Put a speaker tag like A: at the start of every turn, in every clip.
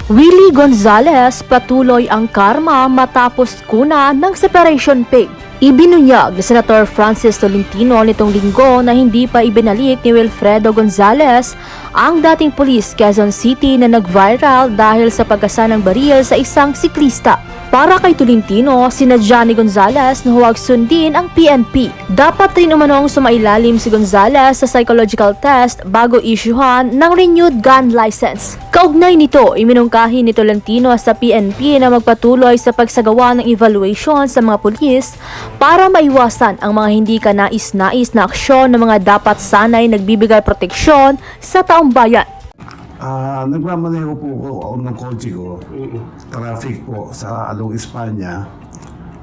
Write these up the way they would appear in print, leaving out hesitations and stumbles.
A: Willie Gonzalez patuloy ang karma matapos kuna ng separation pay. Ibinunyag ni Senator Francis Tolentino nitong linggo na hindi pa ibinalik ni Wilfredo Gonzalez ang dating pulis Quezon City na nag-viral dahil sa pagkasa ng baril sa isang siklista. Para kay Tolentino, sinadya ni Gonzalez na huwag sundin ang PNP. Dapat rin umanong sumailalim si Gonzalez sa psychological test bago isyuhan ng renewed gun license. Kaugnay nito, iminungkahi ni Tolentino sa PNP na magpatuloy sa pagsagawa ng evaluation sa mga pulis para maiwasan ang mga hindi kanais-nais na aksyon ng mga dapat sanay nagbibigay proteksyon sa taong bayan.
B: Nagmamaneho po ako ng kotse ko, traffic po sa Along Espanya.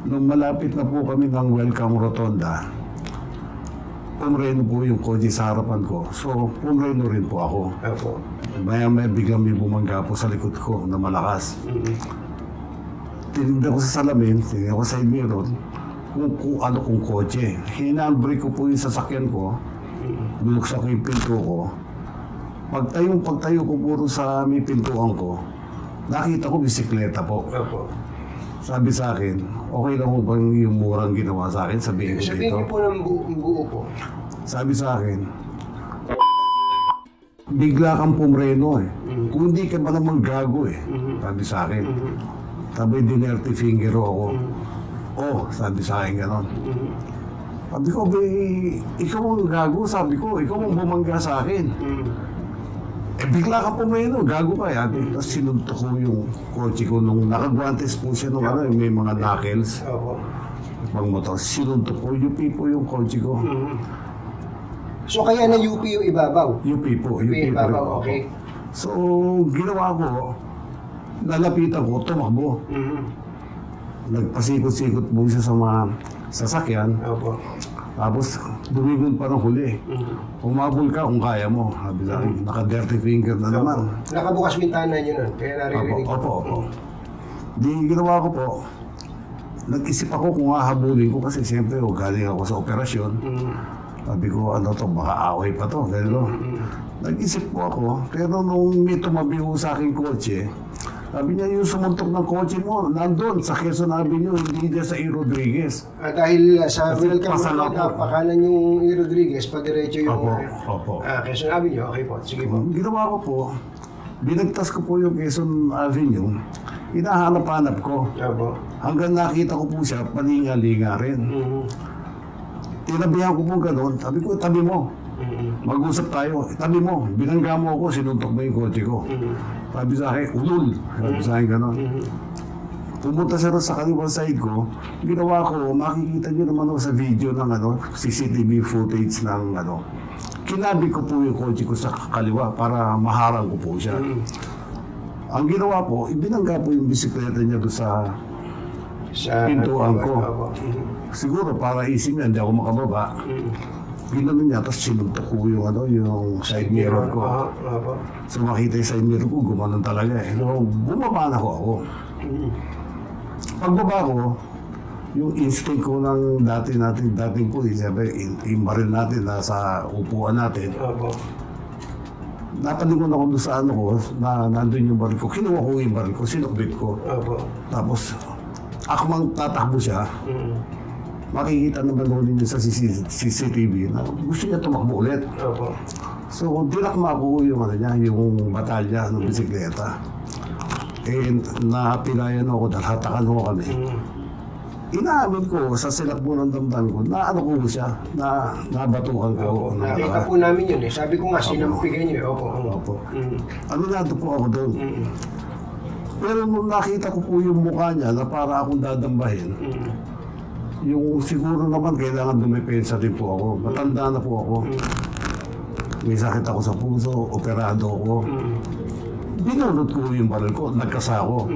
B: Nung malapit na po kami ng Welcome Rotonda, pumreno po yung kotse sa harapan ko. So, pumreno rin po ako. Maya-maya biglang may bumangga po sa likod ko na malakas. Tinignan ko sa salamin, tinignan ko sa mirror, kung ano kong kotse. Hinandbrake ko po yung sasakyan ko, binuksan ko yung pinto ko. Pagtayo ko puro sa may pintuan ko, nakita ko bisikleta po. Sabi sa akin, okay lang mo bang yung murang ginawa sa akin? Sabihin ko dito.
C: Sabihin niyo po ng buo po.
B: Sabi sa akin, bigla kang pumreno eh. Kung hindi ka ba naman gago eh. Sabi sa akin. Sabi, dinerte finger ako. Oh, sabi sa akin ganon. Sabi ko, ikaw ang gago. Sabi ko, ikaw ang bumangga sa akin. Bigla ka pumreno, gago ka yan. Tapos sinuntok ko yung kotse ko nung nakagwantes po siya nung may mga knuckles. Pang motor, sinuntok ko, UP po yung kotse ko.
C: So kaya na UP yung ibabaw?
B: UP po, UP
C: ibabaw, okay.
B: So, ginawa ko, lalapitan ko, tumakbo. Nagpasikot-sikot po siya sa mga sasakyan. Tapos, dumigon pa ng huli. Umabol ka kung kaya mo. Sabi sa akin, naka-dirty finger na naman.
C: Nakabukas bintana niyo nun, kaya naririnig ko.
B: Opo. Di ginawa ko po, nag-isip ako kung hahabulin ko kasi siyempre galing ako sa operasyon. Sabi ko, ano to, baka away pa to. Nag-isip po ako, pero nung may tumabi ko sa aking kotse, sabi niya, yung sumuntok ng kotse mo, nandun sa Quezon Avenue, hindi dyan sa E. Rodriguez.
C: Dahil sa
B: Kasi
C: Welcome
B: pasala
C: Rotonda,
B: po.
C: pakanan yung E. Rodriguez, padiretso yung...
B: Opo.
C: Quezon Avenue, okay po, sige po.
B: Ginawa ko po, binagtas ko po yung Quezon Avenue, hinahanap-hanap ko. Hanggang nakita ko po siya, palinga-linga rin. Tinabihan ko po gano'n, sabi ko, tabi mo. Mag-usap tayo, tabi mo. Binangga mo ako, sinuntok mo yung kotse ko. Sabi sa akin, ulul. Sabi sa akin gano'n. Pumunta siya rin sa kaliwang side ko, ginawa ko, makikita niyo naman ako sa video ng CCTV footage ng kinabi ko po yung kotse ko sa kaliwa para maharang ko po siya. Ang ginawa po, ibinangga po yung bisikleta niya doon sa pintuan ko. Siguro para isip niya, hindi ako makababa. Ginanon niya, tapos sinuntok ko yung side mirror ko. So makita yung side mirror ko, gumanon talaga eh. So bumaba na ako. Pagbaba ko, yung instinct ko ng dating pulis, yung baril natin sa upuan natin. Napalingon ako doon sa na nandun yung baril ko. Kinuha ko yung baril ko, sinukbit ko. Tapos, ako mang tatakbo siya, makikita naman ko din sa CCTV na gusto niya tumakbo ulit. So, dinakma ko yung yung batalya ng bisikleta. Napilayan ako dahil hatakan ko kami. Inaamin ko sa silakbo ng damdamin ko na ko siya, na nabatukan ko.
C: Nakita po namin yun eh. Sabi ko nga, sinampigan niyo.
B: Opo. Aminado po ako doon. Pero nung nakita ko po yung mukha niya na para akong dadambahin, yung siguro naman kailangan dumepensa din po ako. Matanda na po ako. May sakit ako sa puso, operado ako. Binulot ko yung baril ko, nagkasako.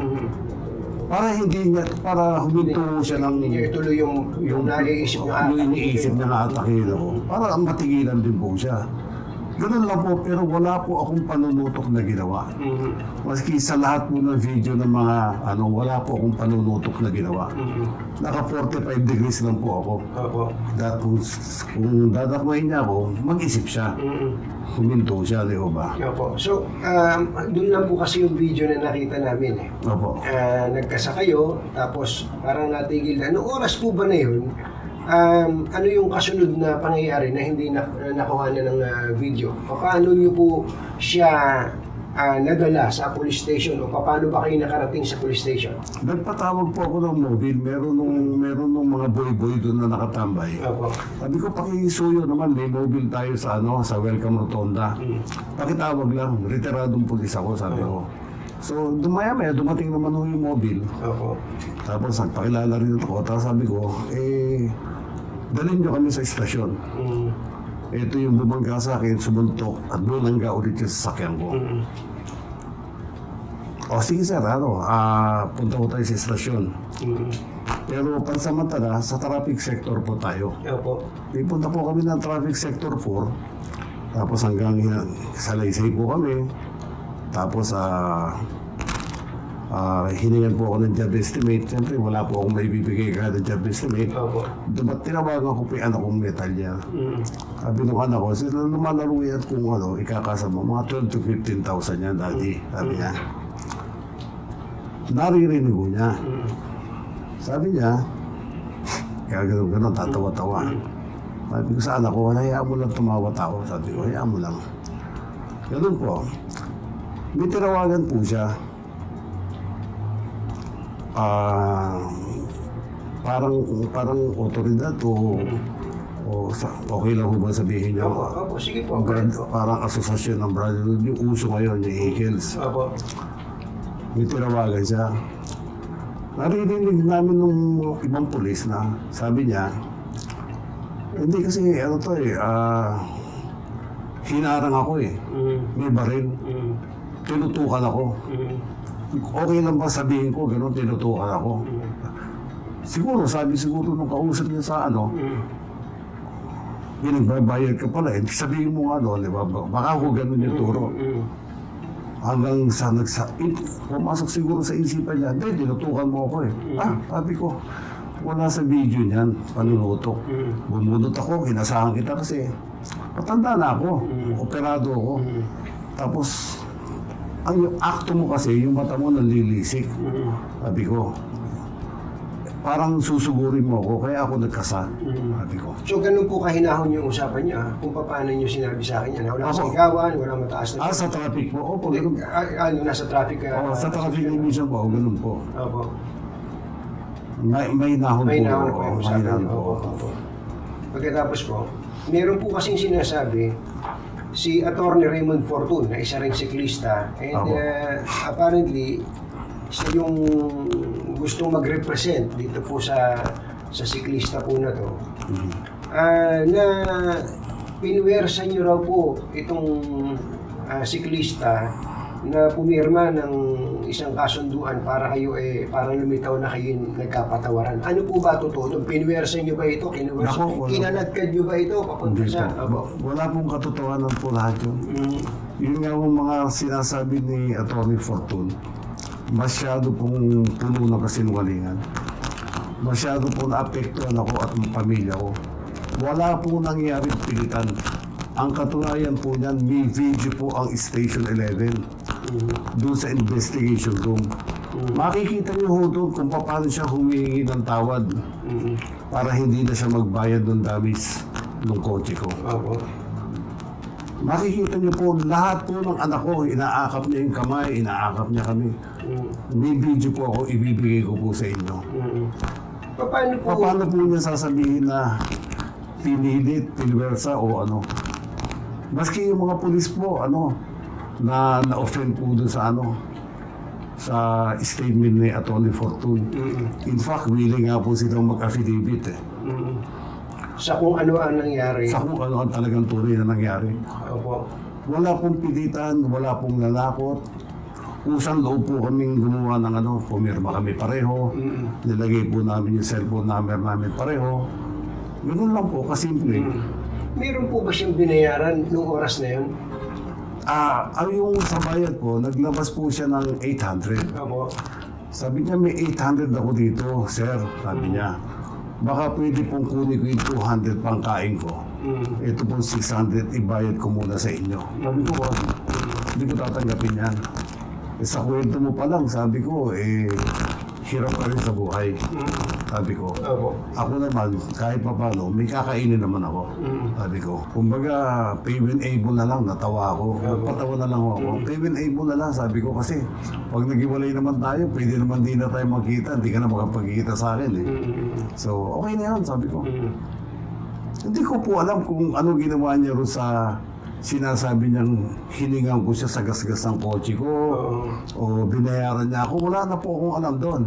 B: Para huminto siya ng...
C: Hindi niya ituloy yung naiisip niya.
B: Yung iniisip niya na atakin ako. Para matigilan din po siya. Ganun lang po, pero wala po akong panunutok na ginawa. Maski sa lahat po ng video ng mga wala po akong panunutok na ginawa. Naka 45 degrees lang po ako.
C: Opo.
B: Kung dadakmahin niya ako, mag-isip siya. Huminto siya, di ba?
C: Opo. So, doon lang po kasi yung video na nakita namin eh.
B: Opo.
C: Nagkasa kayo, tapos parang natigil na. Anong oras po ba na yun? Ano yung kasunod na pangyayari na hindi nakuha na ng video? Paano nyo po siya nadala sa police station o paano ba kayo nakarating sa police station?
B: Nagpatawag po ako ng mobile. Meron nung mga boy-boy doon na nakatambay.
C: Opo.
B: Sabi ko, pakisuyo naman, may mobile tayo sa Welcome Rotonda. Pakitawag lang, retiradong pulis ako, sabi ko. So, dumaya-maya, dumating naman yung mobile.
C: Opo.
B: Tapos nagpakilala rin ako. Tapos sabi ko, dalhin nyo kami sa istasyon. Ito yung bumangga sa akin, sumuntok, at bumangga ulit yung sasakyan ko. O sige sir, punta ko tayo sa istasyon. Pero pansamantala, sa traffic sector po tayo.
C: Opo.
B: Punta po kami ng traffic sector 4. Tapos hanggang sa Laysay po kami. Tapos hiningan po ako ng job estimate. Siyempre, wala po akong maibibigay kada job estimate.
C: Opo.
B: Tinawagan ko po yung anak kong metalya. Sabi ng anak ko, sila lumalaro yan kung ikakasama. Mga 12 to 15,000 yan, daddy. Sabi niya. Naririnig ko niya. Sabi niya, kaya gano'n, tatawa-tawa. Sabi ko sa anak ko, hayaan mo lang tumawa-tawa. Sabi ko, hayaan mo lang. Ganun po. May tinawagan po siya. Parang otoridad o okay lang ho ba sabihin niyo?
C: Opo, sige po.
B: Parang asosasyon ng brotherhood, yung uso ngayon, yung Eagles.
C: Opo.
B: May tinawagan siya. Naririnig namin nung ibang pulis na sabi niya, hindi kasi hinarang ako eh. May baril. Tinutukan ako. Okay lang ba sabihin ko, gano'n, tinutukan ako. Sabi siguro nung kausap niya sa nagbabayad ka pala, sabihin mo di ba? Baka ako gano'n yung turo. Hanggang sa pumasok siguro sa isipan niya, hindi, tinutukan mo ako eh. Sabi ko, wala sa video niyan, panunutok. Bumunot ako, inasahan kita kasi patanda na ako, operado ako. Tapos, yung akto mo kasi, yung mata mo nalilisik. Sabi ko, parang susugurin mo ako, kaya ako nagkasa. Sabi ko.
C: So, ganun po kahinahon yung usapan niya, kung paano niyo sinabi sa akin yan. Wala sa sigawan, wala mataas na...
B: sa traffic po. Opo, ganun.
C: Nasa traffic ka?
B: Sa traffic mission po, ganun po.
C: Opo.
B: May nahon po.
C: May nahon po yung usapan niyo. Opo. Pagkatapos po, meron po kasing sinasabi, si Attorney Raymond Fortun, na isa ring siklista, and apparently, siya yung gustong mag-represent dito po sa siklista po na to, na pinuwersa niyo raw po itong siklista na pumirma ng isang kasunduan para kayo parang lumitaw na kayo nagkapatawaran. Ano po ba totoo? Pinuwersa niyo ba ito? Kinalagkad niyo ba ito? Papunta sa...
B: Wala pong katotohanan po lahat yun. Yun nga yung mga sinasabi ni Attorney Fortun, masyado pong puno ng kasinungalingan. Masyado pong naapektuhan ako at ang pamilya ko. Wala pong nangyaring pilitan. Ang katunayan po niyan, may video po ang Station 11 doon sa investigation room. Makikita niyo ho doon kung paano siya humingi ng tawad para hindi na siya magbayad ng damage ng kotse ko. Makikita niyo po lahat po ng anak ko, inaakap niya yung kamay, inaakap niya kami. May video po ako, ibibigay ko po sa inyo. Paano po niya sasabihin na pinilit, pinwersa o ano? Maski yung mga pulis po, na na-offend po doon sa statement ni Atty. Fortun. In fact, willing nga po silang mag-affidavit eh.
C: Sa kung ano ang nangyari.
B: Sa kung ano ang talagang tunay na nangyari.
C: Opo.
B: Wala pong pilitan, wala pong nanakot. Usang loob po kaming gumawa ng pumirma kami pareho. Nilagay po namin yung cellphone number namin pareho. Ganun lang po, kasimple.
C: Meron po ba siyang binayaran nung oras na yun?
B: Ang yung sa bayad po, naglabas po siya ng 800.
C: Opo.
B: Sabi niya, may 800 ako dito, sir. Sabi niya, baka pwede pong kunin ko yung 200 pang kain ko. Ito pong 600, ibayad ko muna sa inyo. Sabi ko, wag. Hindi ko tatanggapin yan. Sa kwento mo pa lang, sabi ko, hirap ka rin sa buhay. Sabi ko,
C: Opo.
B: ako naman, kahit pa paano, may kakainin naman ako. Sabi ko, kumbaga, pay when able na lang, natawa ako. Nagpatawa na lang ako. Pay when able na lang, sabi ko, kasi pag naghiwalay naman tayo, pwede naman di na tayo magkita, hindi ka na makapagkita sa akin eh. So, okay na yan, sabi ko. Hindi ko po alam kung ano ginawa niya ro sa sinasabi niyang hiningan ko siya sa gasgas ng kotse ko o binayaran niya ako. Wala na po akong alam doon.